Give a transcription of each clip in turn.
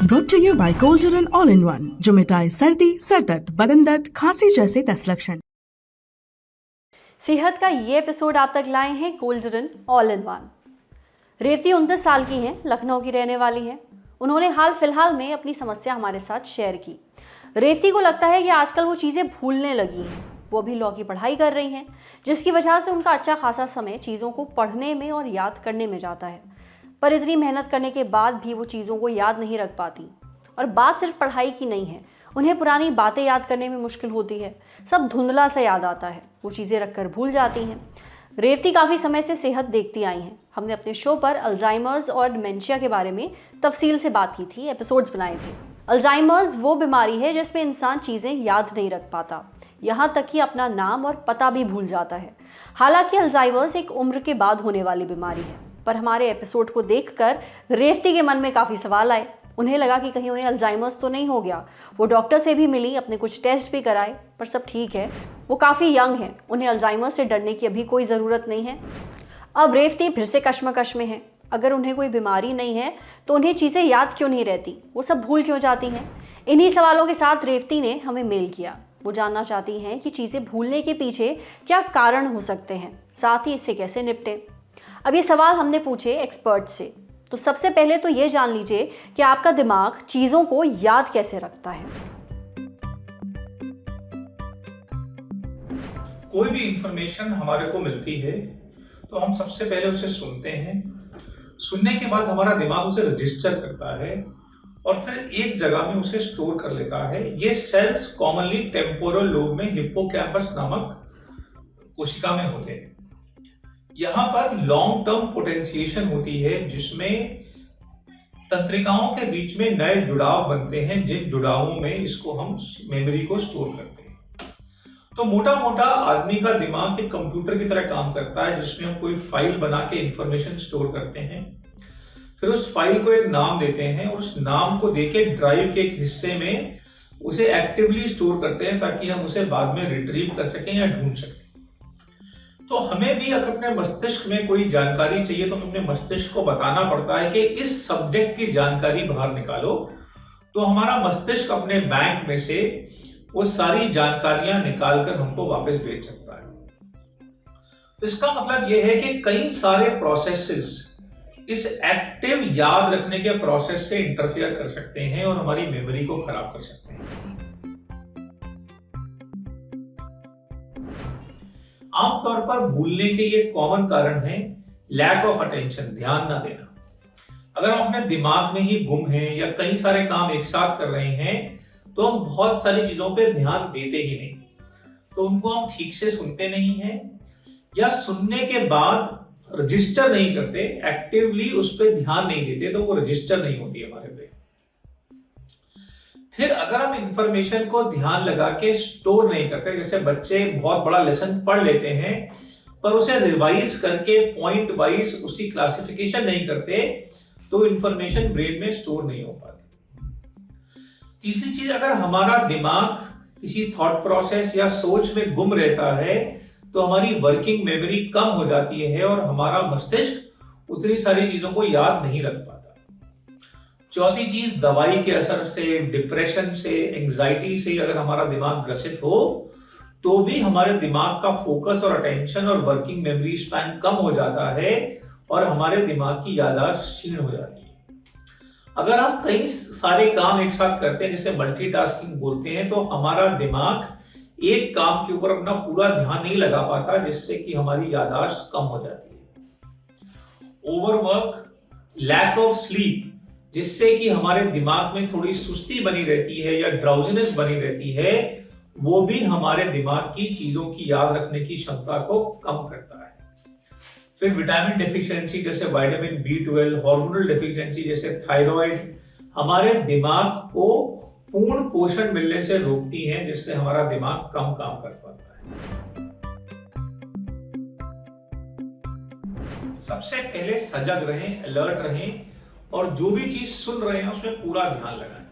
Brought to you by Golden All-in-One, जो मिटाए सर्दी, सरदर्द, बदन दर्द, खांसी जैसे 10 लक्षण। सेहत का ये एपिसोड आप तक लाए हैं golden all in one. Revathi 29 साल की हैं, लखनऊ की रहने वाली हैं। उन्होंने हाल फिलहाल में अपनी समस्या हमारे साथ शेयर की। रेवती को लगता है कि आजकल वो चीज़ें भूलने लगी हैं। वो अभी लॉ की पढ़ाई कर रही हैं, जिसकी वजह से उनका अच्छा खासा समय चीज़ों को पढ़ने में और याद करने में जाता है। पर इतनी मेहनत करने के बाद भी वो चीज़ों को याद नहीं रख पाती। और बात सिर्फ पढ़ाई की नहीं है, उन्हें पुरानी बातें याद करने में मुश्किल होती है। सब धुंधला सा याद आता है, वो चीज़ें रखकर भूल जाती हैं। रेवती काफ़ी समय से सेहत देखती आई हैं। हमने अपने शो पर अल्जाइमर्स और डिमेंशिया के बारे में तफसील से बात की थी, एपिसोड्स बनाए थे। अल्जाइमर्स वो बीमारी है जिसमें इंसान चीज़ें याद नहीं रख पाता, यहाँ तक कि अपना नाम और पता भी भूल जाता है। हालांकि अल्जाइमर्स एक उम्र के बाद होने वाली बीमारी है, पर हमारे एपिसोड को देखकर रेवती के मन में काफ़ी सवाल आए। उन्हें लगा कि कहीं उन्हें अल्जाइमर्स तो नहीं हो गया। वो डॉक्टर से भी मिली, अपने कुछ टेस्ट भी कराए, पर सब ठीक है। वो काफ़ी यंग हैं, उन्हें अल्जाइमर्स से डरने की अभी कोई ज़रूरत नहीं है। अब रेवती फिर से कश्मकश में है। अगर उन्हें कोई बीमारी नहीं है तो उन्हें चीज़ें याद क्यों नहीं रहती, वो सब भूल क्यों जाती हैं? इन्हीं सवालों के साथ रेवती ने हमें मेल किया। वो जानना चाहती हैं कि चीज़ें भूलने के पीछे क्या कारण हो सकते हैं, साथ ही इससे कैसे निपटें। अब ये सवाल हमने पूछे एक्सपर्ट से। तो सबसे पहले तो ये जान लीजिए कि आपका दिमाग चीज़ों को याद कैसे रखता है। कोई भी इंफॉर्मेशन हमारे को मिलती है तो हम सबसे पहले उसे सुनते हैं। सुनने के बाद हमारा दिमाग उसे रजिस्टर करता है और फिर एक जगह में उसे स्टोर कर लेता है। ये सेल्स कॉमनली टेम्पोरल लोब में हिप्पोकैम्पस नामक कोशिका में होते हैं। यहाँ पर लॉन्ग टर्म पोटेंशिएशन होती है, जिसमें तंत्रिकाओं के बीच में नए जुड़ाव बनते हैं, जिन जुड़ावों में इसको हम मेमोरी को स्टोर करते हैं। तो मोटा मोटा आदमी का दिमाग एक कंप्यूटर की तरह काम करता है, जिसमें हम कोई फाइल बना के इंफॉर्मेशन स्टोर करते हैं। फिर उस फाइल को एक नाम देते हैं और उस नाम को देके ड्राइव के एक हिस्से में उसे एक्टिवली स्टोर करते हैं, ताकि हम उसे बाद में रिट्रीव कर सकें या ढूंढ सकें। तो हमें भी अगर अपने मस्तिष्क में कोई जानकारी चाहिए तो अपने मस्तिष्क को बताना पड़ता है कि इस सब्जेक्ट की जानकारी बाहर निकालो। तो हमारा मस्तिष्क अपने बैंक में से वो सारी जानकारियां निकालकर हमको वापस भेज सकता है। तो इसका मतलब यह है कि कई सारे प्रोसेसेस इस एक्टिव याद रखने के प्रोसेस से इंटरफेयर कर सकते हैं और हमारी मेमोरी को खराब कर सकते हैं। आमतौर पर भूलने के ये कॉमन कारण है लैक ऑफ अटेंशन, ध्यान ना देना। अगर हम अपने दिमाग में ही गुम हैं या कई सारे काम एक साथ कर रहे हैं तो हम बहुत सारी चीजों पे ध्यान देते ही नहीं। तो उनको हम ठीक से सुनते नहीं हैं या सुनने के बाद रजिस्टर नहीं करते, एक्टिवली उस पर ध्यान नहीं देते, तो वो रजिस्टर नहीं होती हमारे पे। फिर अगर हम इंफॉर्मेशन को ध्यान लगा के स्टोर नहीं करते, जैसे बच्चे बहुत बड़ा लेसन पढ़ लेते हैं पर उसे रिवाइज करके पॉइंट वाइज उसकी क्लासिफिकेशन नहीं करते, तो इंफॉर्मेशन ब्रेन में स्टोर नहीं हो पाती। तीसरी चीज, अगर हमारा दिमाग किसी थॉट प्रोसेस या सोच में गुम रहता है तो हमारी वर्किंग मेमोरी कम हो जाती है और हमारा मस्तिष्क उतनी सारी चीजों को याद नहीं रख पाता। चौथी चीज, दवाई के असर से, डिप्रेशन से, एंजाइटी से अगर हमारा दिमाग ग्रसित हो तो भी हमारे दिमाग का फोकस और अटेंशन और वर्किंग मेमोरी स्पैन कम हो जाता है और हमारे दिमाग की याददाश्त क्षीण हो जाती है। अगर हम कई सारे काम एक साथ करते हैं, जिसे मल्टीटास्किंग बोलते हैं, तो हमारा दिमाग एक काम के ऊपर अपना पूरा ध्यान नहीं लगा पाता, जिससे कि हमारी याददाश्त कम हो जाती है। ओवरवर्क, लैक ऑफ स्लीप, जिससे कि हमारे दिमाग में थोड़ी सुस्ती बनी रहती है या ड्राउजीनेस बनी रहती है, वो भी हमारे दिमाग की चीजों की याद रखने की क्षमता को कम करता है। फिर विटामिन डेफिशिएंसी जैसे विटामिन B12, हार्मोनल डेफिशिएंसी जैसे थायराइड हमारे दिमाग को पूर्ण पोषण मिलने से रोकती हैं, जिससे हमारा दिमाग कम काम कर पाता है। सबसे पहले सजग रहें, अलर्ट रहें और जो भी चीज सुन रहे हैं उसमें पूरा ध्यान लगाएं।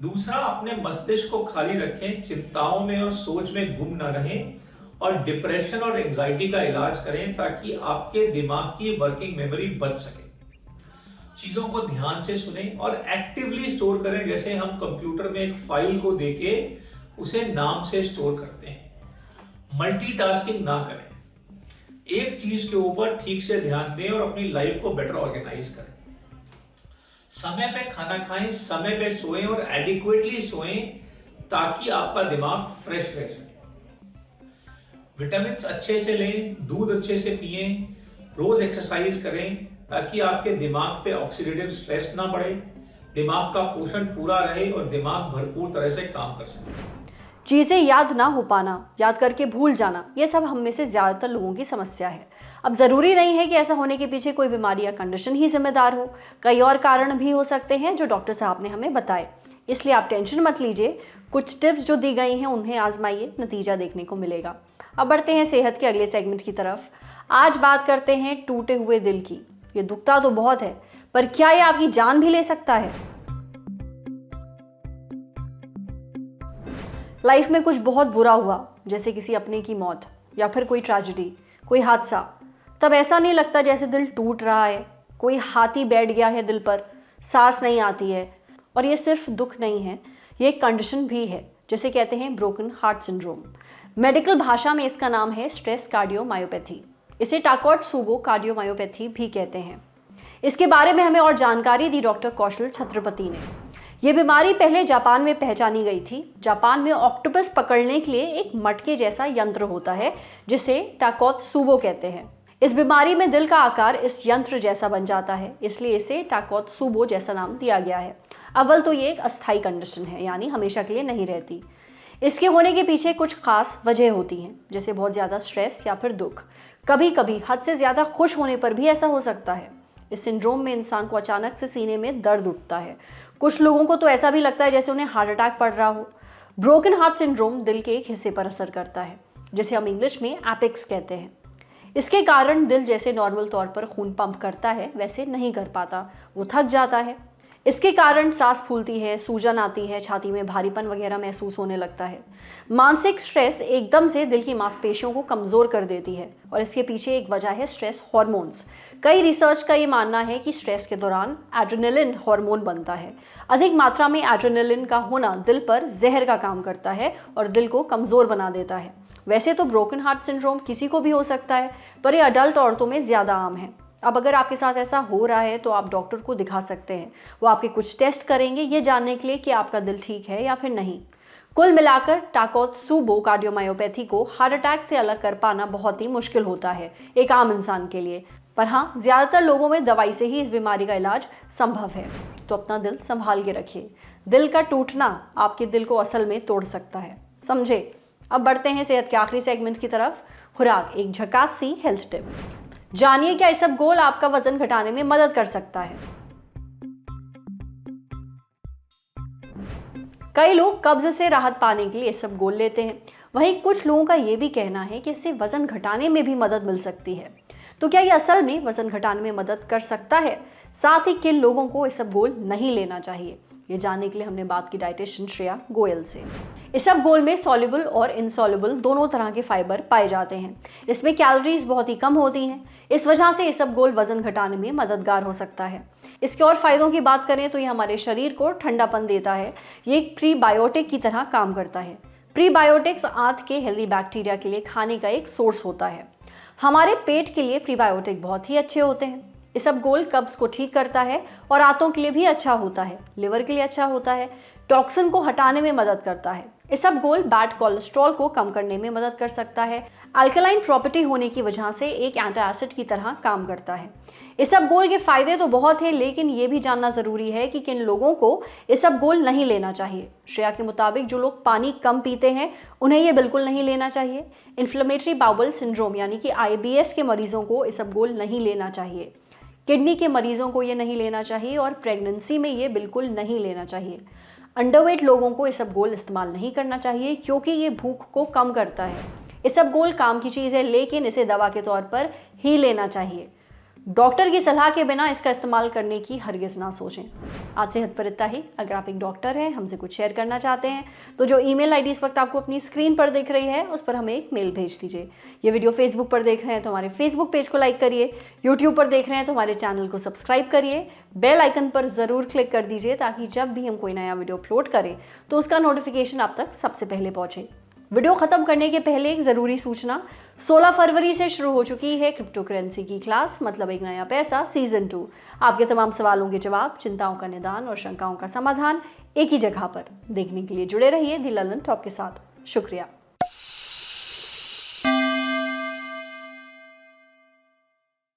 दूसरा, अपने मस्तिष्क को खाली रखें, चिंताओं में और सोच में गुम न रहें और डिप्रेशन और एंजाइटी का इलाज करें ताकि आपके दिमाग की वर्किंग मेमोरी बच सके। चीजों को ध्यान से सुने और एक्टिवली स्टोर करें। जैसे हम कंप्यूटर में एक फाइल को देके उसे नाम से स्टोर करते हैं। मल्टीटास्किंग ना करें, एक चीज के ऊपर ठीक से ध्यान दें और अपनी लाइफ को बेटर ऑर्गेनाइज करें। समय पे खाना खाएं, समय पे सोएं और एडिक्वेटली सोएं ताकि आपका दिमाग फ्रेश रह सके। विटामिन अच्छे से लें, दूध अच्छे से पिएं, रोज एक्सरसाइज करें ताकि आपके दिमाग पे ऑक्सीडेटिव स्ट्रेस ना बढ़े, दिमाग का पोषण पूरा रहे और दिमाग भरपूर तरह से काम कर सके। चीज़ें याद ना हो पाना, याद करके भूल जाना, ये सब हम में से ज़्यादातर लोगों की समस्या है। अब ज़रूरी नहीं है कि ऐसा होने के पीछे कोई बीमारी या कंडीशन ही जिम्मेदार हो, कई और कारण भी हो सकते हैं जो डॉक्टर साहब ने हमें बताए। इसलिए आप टेंशन मत लीजिए, कुछ टिप्स जो दी गई हैं उन्हें आजमाइए, नतीजा देखने को मिलेगा। अब बढ़ते हैं सेहत के अगले सेगमेंट की तरफ। आज बात करते हैं टूटे हुए दिल की। ये दुखता तो बहुत है, पर क्या ये आपकी जान भी ले सकता है? लाइफ में कुछ बहुत बुरा हुआ, जैसे किसी अपने की मौत या फिर कोई ट्रेजेडी, कोई हादसा, तब ऐसा नहीं लगता जैसे दिल टूट रहा है, कोई हाथी बैठ गया है दिल पर, सांस नहीं आती है। और ये सिर्फ दुख नहीं है, ये एक कंडीशन भी है, जिसे कहते हैं ब्रोकन हार्ट सिंड्रोम। मेडिकल भाषा में इसका नाम है स्ट्रेस कार्डियोमायोपैथी। इसे टाकोत्सुबो कार्डियोमायोपैथी भी कहते हैं। इसके बारे में हमें और जानकारी दी डॉक्टर कौशल छत्रपति ने। ये बीमारी पहले जापान में पहचानी गई थी। जापान में ऑक्टोपस पकड़ने के लिए एक मटके जैसा यंत्र होता है जिसे टाकोत्सुबो कहते हैं। इस बीमारी में दिल का आकार इस यंत्र जैसा बन जाता है, इसलिए इसे टाकोत्सुबो जैसा नाम दिया गया है। अव्वल तो ये एक अस्थायी कंडीशन है, यानी हमेशा के लिए नहीं रहती। इसके होने के पीछे कुछ खास वजह होती हैं, जैसे बहुत ज़्यादा स्ट्रेस या फिर दुख। कभी कभी हद से ज़्यादा खुश होने पर भी ऐसा हो सकता है। इस सिंड्रोम में इंसान को अचानक से सीने में दर्द उठता है। कुछ लोगों को तो ऐसा भी लगता है जैसे उन्हें हार्ट अटैक पड़ रहा हो। ब्रोकन हार्ट सिंड्रोम दिल के एक हिस्से पर असर करता है, जिसे हम इंग्लिश में एपेक्स कहते हैं। इसके कारण दिल जैसे नॉर्मल तौर पर खून पंप करता है वैसे नहीं कर पाता, वो थक जाता है। इसके कारण सांस फूलती है, सूजन आती है, छाती में भारीपन वगैरह महसूस होने लगता है। मानसिक स्ट्रेस एकदम से दिल की मांसपेशियों को कमज़ोर कर देती है और इसके पीछे एक वजह है स्ट्रेस हार्मोन्स। कई रिसर्च का ये मानना है कि स्ट्रेस के दौरान एड्रेनलिन हार्मोन बनता है। अधिक मात्रा में एड्रेनलिन का होना दिल पर जहर का काम करता है और दिल को कमज़ोर बना देता है। वैसे तो ब्रोकन हार्ट सिंड्रोम किसी को भी हो सकता है, पर यह अडल्ट औरतों में ज़्यादा आम है। अब अगर आपके साथ ऐसा हो रहा है तो आप डॉक्टर को दिखा सकते हैं। वो आपके कुछ टेस्ट करेंगे ये जानने के लिए कि आपका दिल ठीक है या फिर नहीं। कुल मिलाकर टाकोत्सुबो कार्डियोमायोपैथी को हार्ट अटैक से अलग कर पाना बहुत ही मुश्किल होता है एक आम इंसान के लिए। पर हाँ, ज़्यादातर लोगों में दवाई से ही इस बीमारी का इलाज संभव है। तो अपना दिल संभाल के रखिए। दिल का टूटना आपके दिल को असल में तोड़ सकता है, समझे। अब बढ़ते हैं सेहत के आखिरी सेगमेंट की तरफ। खुराक, एक झकास सी हेल्थ टिप। जानिए क्या इसबगोल आपका वजन घटाने में मदद कर सकता है। कई लोग कब्ज से राहत पाने के लिए इसबगोल लेते हैं। वहीं कुछ लोगों का ये भी कहना है कि इससे वजन घटाने में भी मदद मिल सकती है। तो क्या ये असल में वजन घटाने में मदद कर सकता है? साथ ही किन लोगों को इसबगोल नहीं लेना चाहिए, ये जानने के लिए हमने बात की डाइटिशियन श्रेया गोयल से। इसबगोल में सॉल्युबल और इनसॉल्युबल दोनों तरह के फाइबर पाए जाते हैं। इसमें कैलोरीज बहुत ही कम होती हैं। इस वजह से इसबगोल वजन घटाने में मददगार हो सकता है। इसके और फायदों की बात करें तो ये हमारे शरीर को ठंडापन देता है। ये एक प्रीबायोटिक की तरह काम करता है। प्रीबायोटिक्स आंत के हेल्दी बैक्टीरिया के लिए खाने का एक सोर्स होता है। हमारे पेट के लिए प्रीबायोटिक बहुत ही अच्छे होते हैं। इसबगोल कब्ज को ठीक करता है और आंतों के लिए भी अच्छा होता है, लिवर के लिए अच्छा होता है, टॉक्सिन को हटाने में मदद करता है। इसबगोल बैड कोलेस्ट्रॉल को कम करने में मदद कर सकता है। अल्कलाइन प्रॉपर्टी होने की वजह से एक एंटासिड की तरह काम करता है। इसबगोल के फायदे तो बहुत हैं, लेकिन ये भी जानना जरूरी है कि किन लोगों को इसबगोल नहीं लेना चाहिए। श्रेया के मुताबिक जो लोग पानी कम पीते हैं उन्हें ये बिल्कुल नहीं लेना चाहिए। इन्फ्लेमेटरी बाउल सिंड्रोम यानी कि IBS के मरीजों को इसबगोल नहीं लेना चाहिए। किडनी के मरीजों को ये नहीं लेना चाहिए और प्रेगनेंसी में ये बिल्कुल नहीं लेना चाहिए। अंडरवेट लोगों को इसबगोल इस्तेमाल नहीं करना चाहिए क्योंकि ये भूख को कम करता है। इसबगोल काम की चीज़ है, लेकिन इसे दवा के तौर पर ही लेना चाहिए। डॉक्टर की सलाह के बिना इसका इस्तेमाल करने की हरगिज़ ना सोचें। आज सेहत पर इतना ही। अगर आप एक डॉक्टर हैं, हमसे कुछ शेयर करना चाहते हैं, तो जो ईमेल आईडी इस वक्त आपको अपनी स्क्रीन पर दिख रही है, उस पर हमें एक मेल भेज दीजिए। ये वीडियो फेसबुक पर देख रहे हैं तो हमारे फेसबुक पेज को लाइक करिए, यूट्यूब पर देख रहे हैं तो हमारे चैनल को सब्सक्राइब करिए, बेल आइकन पर ज़रूर क्लिक कर दीजिए ताकि जब भी हम कोई नया वीडियो अपलोड करें तो उसका नोटिफिकेशन आप तक सबसे पहले पहुँचे। वीडियो ख़त्म करने के पहले एक ज़रूरी सूचना, 16 फरवरी से शुरू हो चुकी है क्रिप्टो करेंसी की क्लास, मतलब एक नया पैसा सीज़न 2। आपके तमाम सवालों के जवाब, चिंताओं का निदान और शंकाओं का समाधान एक ही जगह पर। देखने के लिए जुड़े रहिए दी ललन टॉप के साथ। शुक्रिया।